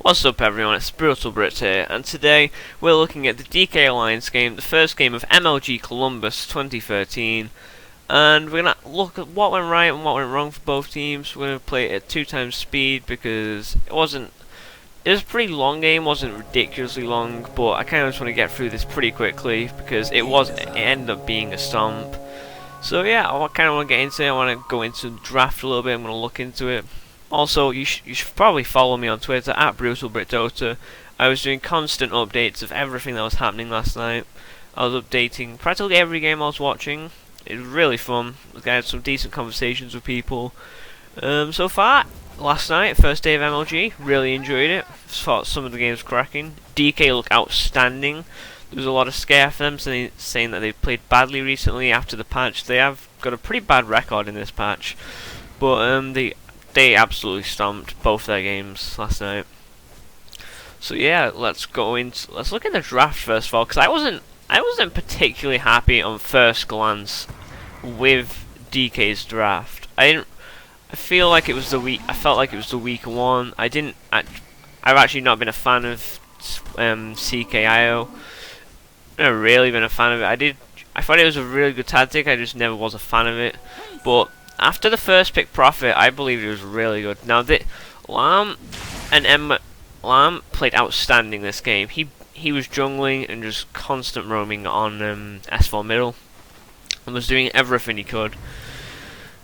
What's up everyone, it's TheBrutalBrit here, and today we're looking at the DK Alliance game, the first game of MLG Columbus 2013, and we're going to look at what went right and what went wrong for both teams. We're going to play it at 2 times speed because it was a pretty long game, wasn't ridiculously long, but I kind of just want to get through this pretty quickly because it ended up being a stomp. So yeah, I kind of want to get into it. I want to go into the draft a little bit. I'm going to look into it. Also, you should probably follow me on Twitter at BrutalBritDota. I was doing constant updates of everything that was happening last night. I was updating practically every game I was watching. It was really fun. I had some decent conversations with people. So far, last night, first day of MLG, really enjoyed it. Thought some of the games cracking. DK looked outstanding. There was a lot of scare for them, saying that they played badly recently after the patch. They have got a pretty bad record in this patch, but they absolutely stomped both their games last night. So yeah, let's look at the draft first of all, because I wasn't particularly happy on first glance with DK's draft. I felt like it was the weaker one. I've actually not been a fan of CKIO. I've never really been a fan of it. I thought it was a really good tactic. I just never was a fan of it. But after the first pick Prophet, I believe it was really good. Now, Lam played outstanding this game. He was jungling and just constant roaming on S4 middle, and was doing everything he could.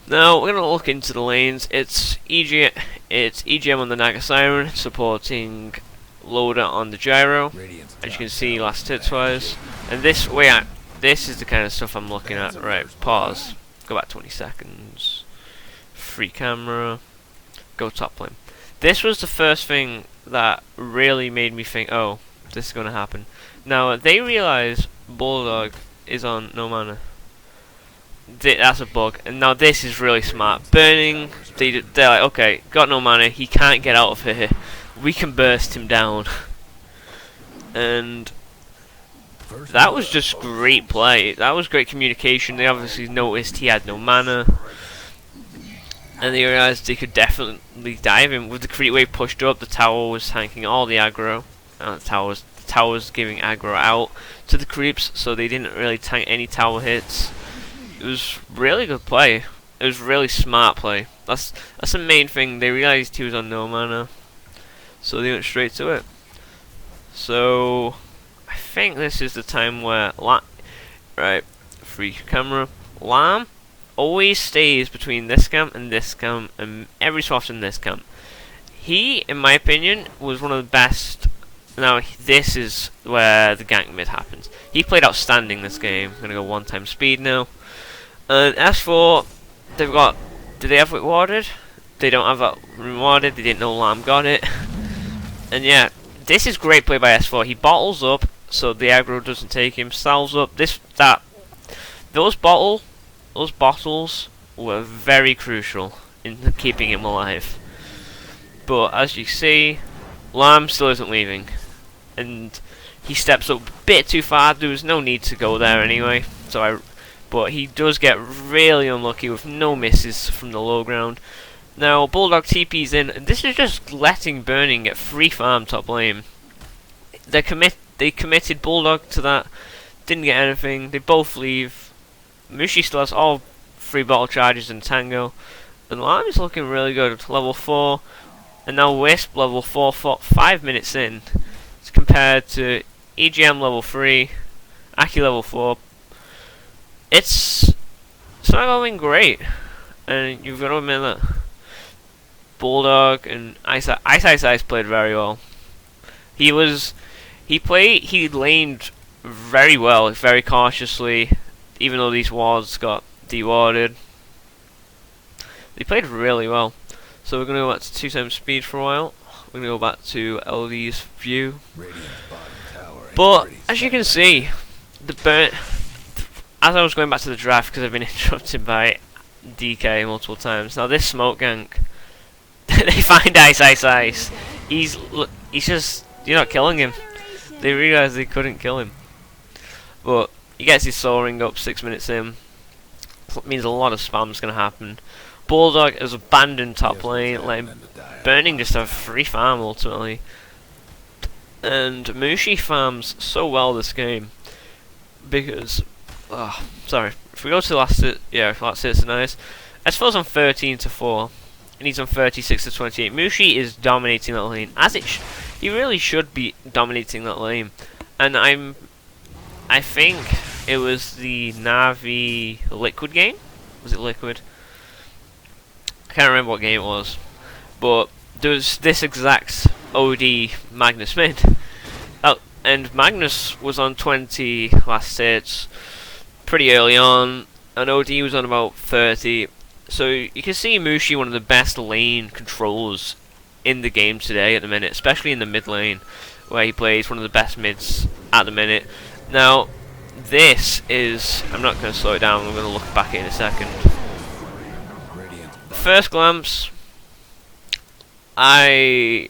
Now we're gonna look into the lanes. It's EGM on the Naga Siren supporting Loader on the Gyro, as you can see last hits wise. And this is the kind of stuff I'm looking at. Right, pause. Go back 20 seconds. Free camera. Go top lane. This was the first thing that really made me think, oh, this is going to happen. Now, they realize Bulldog is on no mana. That's a bug. And now this is really smart. Burning, they're like, okay, got no mana, he can't get out of here. We can burst him down. And that was just great play. That was great communication. They obviously noticed he had no mana, and they realized they could definitely dive him. With the creep wave pushed up, the tower was tanking all the aggro. The tower was giving aggro out to the creeps, so they didn't really tank any tower hits. It was really good play. It was really smart play. That's the main thing. They realized he was on no mana, so they went straight to it. So I think this is the time where free camera. Lam always stays between this camp, and every so often this camp. He, in my opinion, was one of the best. Now this is where the gank mid happens. He played outstanding this game. I'm gonna go 1 time speed now. And as for did they have it warded? They don't have that rewarded. They didn't know Lam got it. And yeah, this is great play by S4. He bottles up so the aggro doesn't take him. Salves up those bottles were very crucial in keeping him alive. But as you see, Lam still isn't leaving, and he steps up a bit too far. There was no need to go there anyway. But he does get really unlucky with no misses from the low ground. Now Bulldog TP's in, and this is just letting Burning get free farm top lane. They committed Bulldog to that, didn't get anything. They both leave. Mushi still has all 3 bottle charges and Tango, and Lam is looking really good at level 4, and now Wisp level 4 5 minutes in. It's compared to EGM level 3, Aki level 4. It's not going great, and you've got to admit that. Bulldog and Ice played very well. He laned very well, very cautiously, even though these wards got dewarded. They played really well. So we're going to go back to 2 times speed for a while. We're going to go back to LD's view. But as you can see, as I was going back to the draft, because I've been interrupted by DK multiple times. Now this smoke gank, they find Ice. He's just, you're not killing him. They realised they couldn't kill him. But he gets his soul ring up 6 minutes in. That means a lot of spam's going to happen. Bulldog has abandoned top lane, letting Burning just have free farm ultimately. And Mushi farms so well this game because, sorry, if we go to the last citizen eyes, S4's on 13-4, and he's on 36-28. Mushi is dominating that lane, as he really should be dominating that lane. And I think it was the Navi Liquid game. Was it Liquid? I can't remember what game it was, but there was this exact OD Magnus mid. Oh, and Magnus was on 20 last hits pretty early on, and OD was on about 30. So you can see Mushi, one of the best lane controllers in the game today at the minute, especially in the mid lane, where he plays one of the best mids at the minute. Now, this is... I'm not going to slow it down, I'm going to look back in a second. First glance, I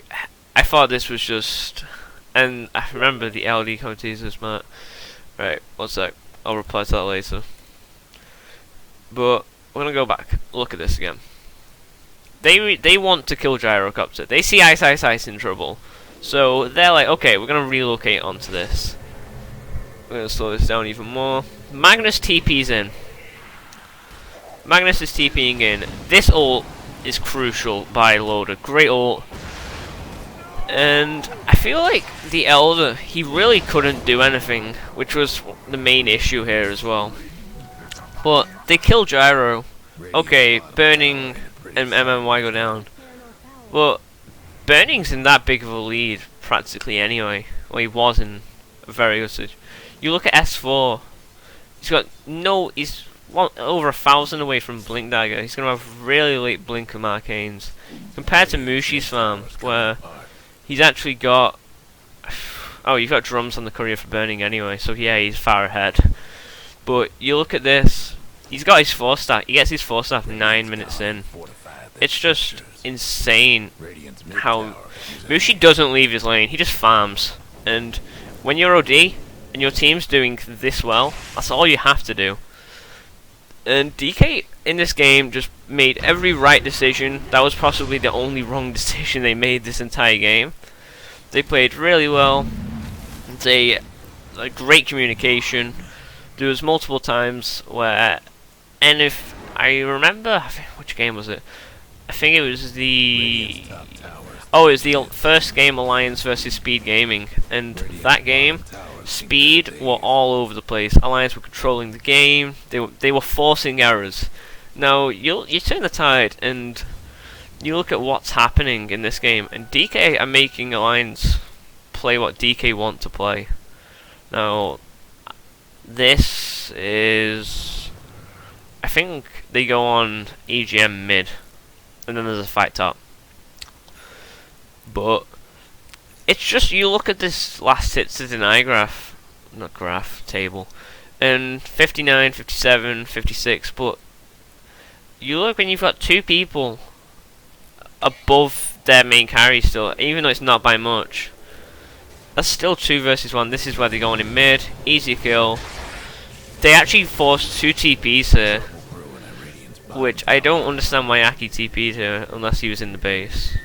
thought this was just... And I remember the LD commentators are smart. Right, one sec, I'll reply to that later. But we're going to go back, look at this again. They want to kill Gyrocopter. They see Ice in trouble. So they're like, okay, we're going to relocate onto this. We're going to slow this down even more. Magnus TP's in. Magnus is TPing in. This ult is crucial by Loader. Great ult. And I feel like the Elder, he really couldn't do anything, which was the main issue here as well. But they kill Gyro. Okay, Burning and MMY go down. But Burning's in that big of a lead practically anyway. Well, he was in a very good situation. You look at S4. He's over 1,000 away from Blink Dagger. He's gonna have really late Blink of Arcanes compared to Mushi's farm, where he's actually got. Oh, you've got drums on the courier for Burning anyway, so yeah, he's far ahead. But you look at this. He's got his 4-star. He gets his 4-star 9 minutes in. It's just insane how Mushi doesn't leave his lane. He just farms. And when you're OD and your team's doing this well, that's all you have to do. And DK in this game just made every right decision. That was possibly the only wrong decision they made this entire game. They played really well. They had great communication. There was multiple times where, and if I remember, which game was it? I think it was the... Oh, it was the first game, Alliance versus Speed Gaming. And that game, Speed were all over the place. Alliance were controlling the game. They were forcing errors. Now, you turn the tide and you look at what's happening in this game. And DK are making Alliance play what DK want to play. Now, this is... I think they go on EGM mid. And then there's a fight top. But it's just, you look at this last hit to deny table, and 59, 57, 56, but you look when you've got two people above their main carry still, even though it's not by much. That's still 2 versus 1. This is where they're going in mid, easy kill. They actually forced 2 TPs here, which I don't understand why Aki TP'd here unless he was in the base.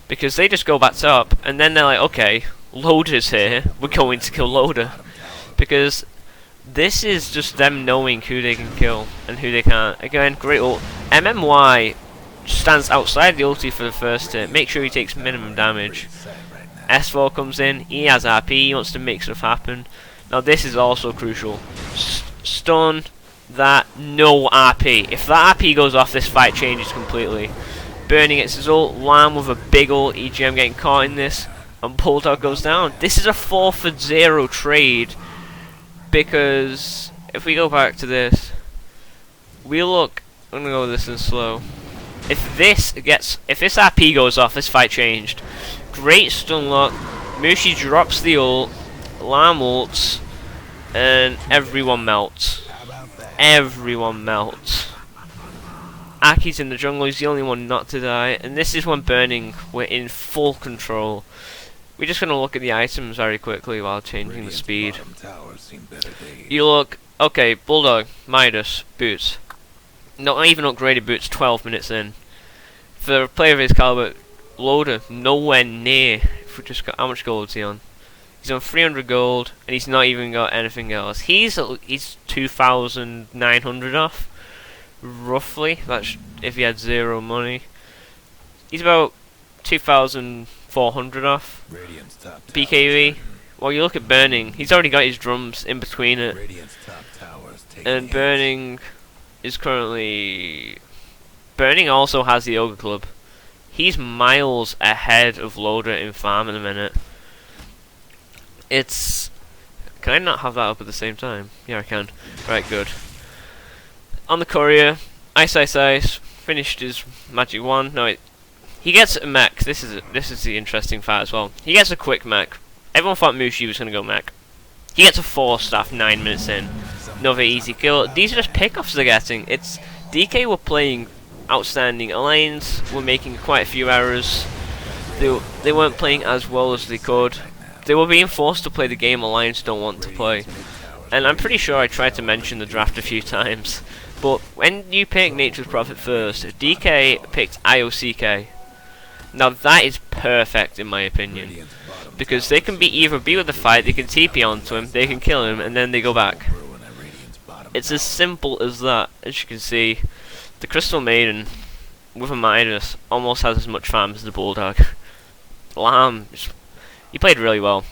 Because they just go back up, and then they're like, okay, Loader's here, we're going to kill Loader. Because this is just them knowing who they can kill and who they can't. Again, great ult. MMY stands outside the ulti for the first hit, make sure he takes minimum damage. S4 comes in, he has RP, he wants to make stuff happen. Now this is also crucial. Stun, that, no RP. If that RP goes off, this fight changes completely. Burning gets his ult, Lamb with a big ult, EGM getting caught in this, and Bulldog goes down. This is a 4-for-0 trade, because if we go back to this, we look, I'm gonna go with this in slow. If this RP goes off, this fight changed. Great stun lock, Mushi drops the ult, Lamb ults, and everyone melts. Everyone melts. Aki's in the jungle, he's the only one not to die, and this is when Burning were in full control. We're just going to look at the items very quickly while changing the speed. You look, okay, Bulldog, Midas, boots. Not even upgraded boots 12 minutes in. For a player of his caliber, Loader, nowhere near. If we just got, how much gold is he on? He's on 300 gold, and he's not even got anything else. He's 2,900 off, roughly. That's if he had 0 money. He's about 2,400 off. BKB. Well, you look at Burning. He's already got his drums in between it, and Burning is currently. Burning also has the Ogre Club. He's miles ahead of Loader in farm in a minute. It's... Can I not have that up at the same time? Yeah, I can. Right, good. On the courier, Ice finished his magic wand. No, he gets a mech. This is the interesting part as well. He gets a quick mech. Everyone thought Mushi was gonna go mech. He gets a 4-staff 9 minutes in. Another easy kill. These are just pickoffs they're getting. It's DK were playing outstanding. Alliance were making quite a few errors. They weren't playing as well as they could. They were being forced to play the game Alliance don't want to play. And I'm pretty sure I tried to mention the draft a few times. But when you pick Nature's Prophet first, DK picked IOCK. Now that is perfect in my opinion. Because they can either be with the fight, they can TP onto him, they can kill him, and then they go back. It's as simple as that. As you can see, the Crystal Maiden with a Midas almost has as much farm as the Bulldog. Lamb, he played really well.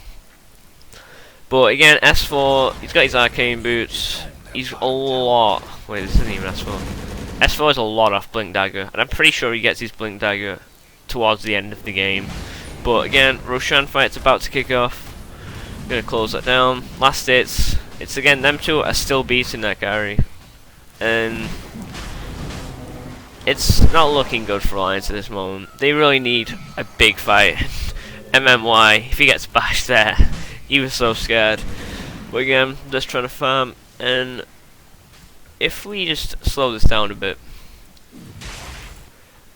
But again, S4, he's got his arcane boots. He's a lot. Wait, this isn't even S4. S4 is a lot off Blink Dagger, and I'm pretty sure he gets his Blink Dagger towards the end of the game. But again, Roshan fight's about to kick off. Gonna close that down. Last hits. It's again, them two are still beating that carry. And it's not looking good for Alliance at this moment. They really need a big fight. MMY, if he gets bashed there, he was so scared. But again, just trying to farm. And if we just slow this down a bit.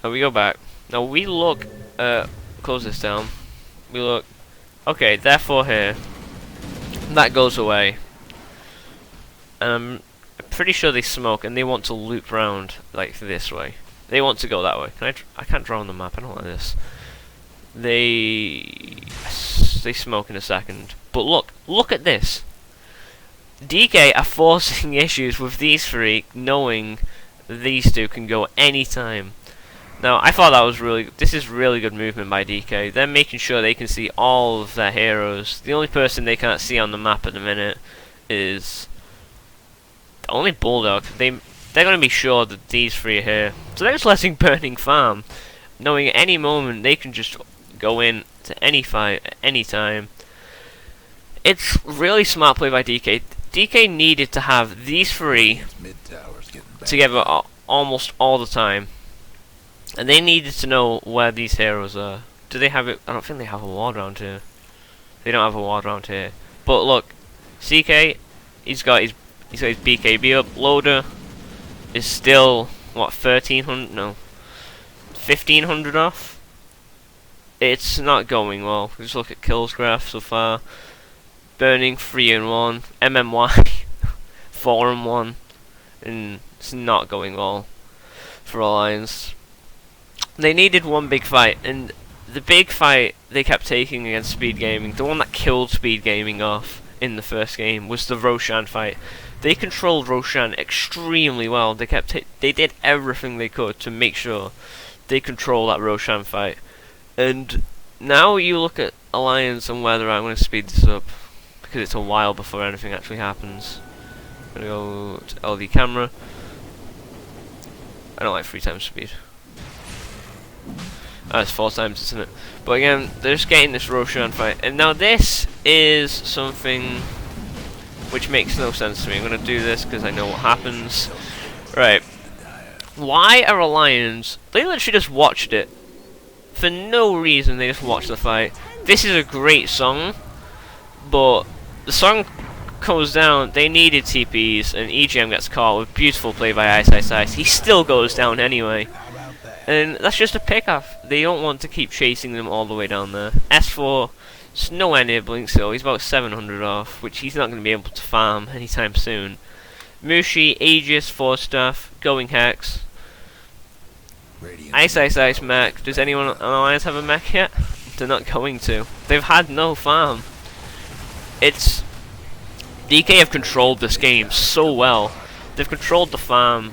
And we go back. Now we look, close this down. We look, okay, therefore here. That goes away. I'm pretty sure they smoke and they want to loop round like this way. They want to go that way. I can't draw on the map. I don't like this. They smoke in a second. But look at this. DK are forcing issues with these three, knowing these two can go anytime. Now I thought that was this is really good movement by DK. They're making sure they can see all of their heroes. The only person they can't see on the map at the minute is only Bulldog. They're going to be sure that these three are here. So they're just letting Burning farm, knowing at any moment they can just go in to any fight at any time. It's really smart play by DK. DK needed to have these three together almost all the time. And they needed to know where these heroes are. Do they have it? I don't think they have a ward round here. They don't have a ward round here. But look, CK, he's got his BKB up. Loader is still what 1,300? No, 1,500 off. It's not going well. Just look at kills graph so far. Burning 3-1, MMY 4-1, and it's not going well for Alliance. They needed one big fight, and the big fight they kept taking against Speed Gaming, the one that killed Speed Gaming off in the first game, was the Roshan fight. They controlled Roshan extremely well. They did everything they could to make sure they control that Roshan fight. And now you look at Alliance and whether I'm going to speed this up, because it's a while before anything actually happens. I'm going to go to LD camera. I don't like 3 times speed. That's 4 times, isn't it? But again, they're just getting this Roshan fight. And now this is something which makes no sense to me. I'm going to do this because I know what happens. Right. Why are Alliance... They literally just watched it. For no reason, they just watched the fight. This is a great song, but the song goes down. They needed TPs, and EGM gets caught with beautiful play by Ice. He still goes down anyway. And that's just a pick-off. They don't want to keep chasing them all the way down there. S4, it's nowhere near Blink still. He's about 700 off, which he's not going to be able to farm anytime soon. Mushi, Aegis, 4-staff, going Hex. Ice mech. Does anyone on Alliance have a mech yet? They're not going to. They've had no farm. It's... DK have controlled this game so well. They've controlled the farm.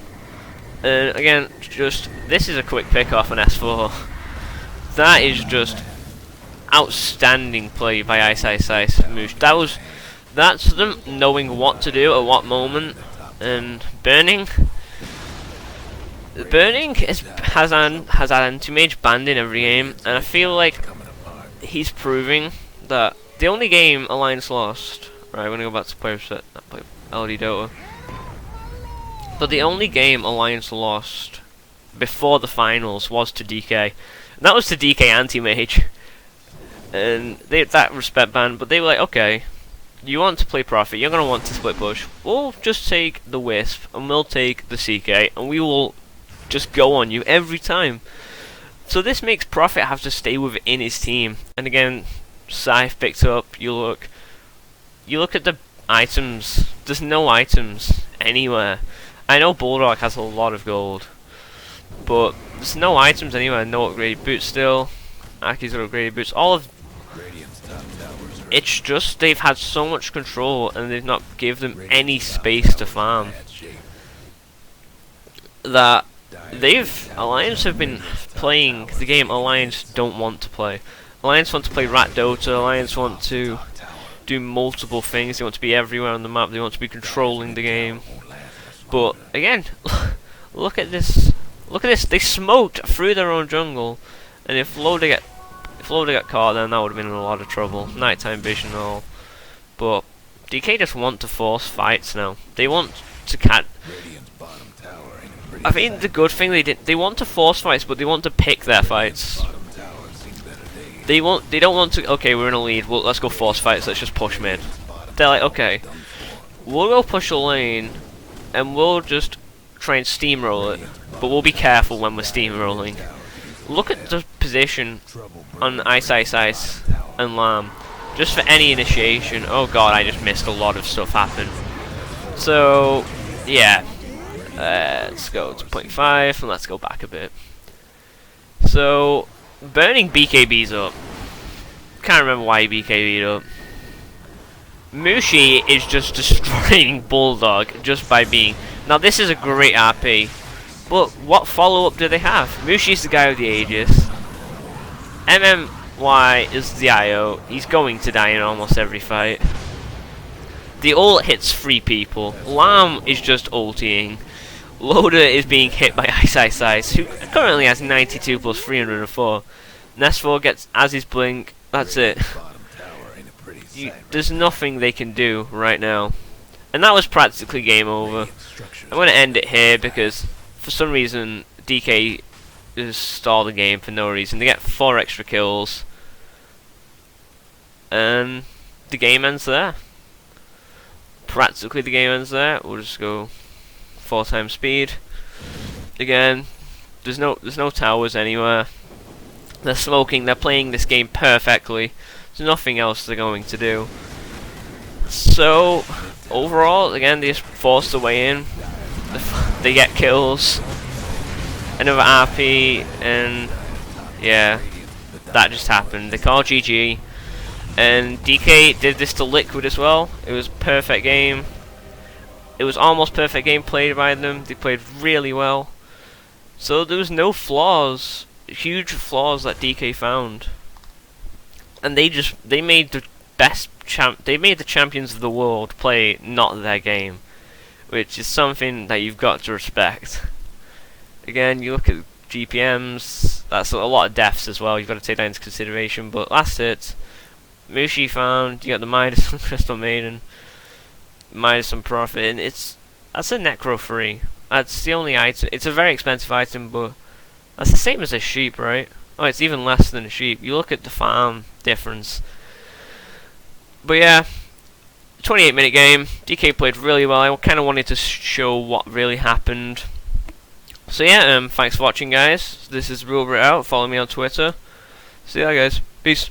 And again, just... This is a quick pick off on S4. That is just... outstanding play by Ice Moosh. That's them knowing what to do at what moment. And Burning has had anti-mage banned in every game, and I feel like he's proving that the only game Alliance lost. Right, I'm gonna go back to player set, not play LD Dota. But the only game Alliance lost before the finals was to DK, and that was to DK anti-mage. And they that respect ban, but they were like, okay, you want to play Prophet, you're gonna want to split push. We'll just take the Wisp and we'll take the CK, and we will just go on you every time. So this makes Prophet have to stay within his team. And again, Scythe picked up. You look at the items. There's no items anywhere. I know Bulldog has a lot of gold, but there's no items anywhere. No upgraded boots still. Aki's got upgraded boots. All of it's just they've had so much control and they've not give them any space to farm. That Alliance have been playing the game Alliance don't want to play. Alliance want to play Rat Dota. Alliance want to do multiple things. They want to be everywhere on the map. They want to be controlling the game. But again, look at this. Look at this. They smoked through their own jungle, and if Loader got caught, then that would have been in a lot of trouble. Nighttime vision and all. But DK just want to force fights now. They want to catch. I think the good thing they want to force fights, but they want to pick their fights. They don't want to. Okay, we're in a lead. Well, let's go force fights. Let's just push mid. They're like, okay, we'll go push a lane, and we'll just try and steamroll it. But we'll be careful when we're steamrolling. Look at the position on Ice and Lamb, just for any initiation. Oh god, I just missed a lot of stuff happen. So yeah. Let's go to 0.5 and let's go back a bit. So, Burning BKB's up. Can't remember why he BKB'd up. Mushi is just destroying Bulldog just by being. Now this is a great RP, but what follow up do they have? Mushi's the guy with the Aegis. MMY is the IO. He's going to die in almost every fight. The ult hits 3 people. Lamb is just ulting. Loader is being hit by Ice, who currently has 92 plus 304. Nesfor gets as his blink. That's it. There's nothing they can do right now. And that was practically game over. I'm going to end it here because for some reason DK just stalled the game for no reason. They get 4 extra kills. And the game ends there. Practically the game ends there. We'll just go 4 times speed. Again, there's no towers anywhere. They're smoking. They're playing this game perfectly. There's nothing else they're going to do. So overall, again, they just force their way in. They get kills. Another RP, and yeah, that just happened. They call GG, and DK did this to Liquid as well. It was a perfect game. It was almost perfect game played by them. They played really well. So there was no flaws, huge flaws that DK found. And they made the best they made the champions of the world play not their game, which is something that you've got to respect. Again, you look at GPMs, that's a lot of deaths as well, you've got to take that into consideration. But last hits, Mushi found, you got the Midas from Crystal Maiden, Midas some Prophet, and that's a Necro free. That's the only item. It's a very expensive item, but that's the same as a sheep, right? Oh, it's even less than a sheep. You look at the farm difference. But yeah, 28-minute game. DK played really well. I kind of wanted to show what really happened. So yeah, thanks for watching, guys. This is TheBrutalBrit out. Follow me on Twitter. See ya, guys. Peace.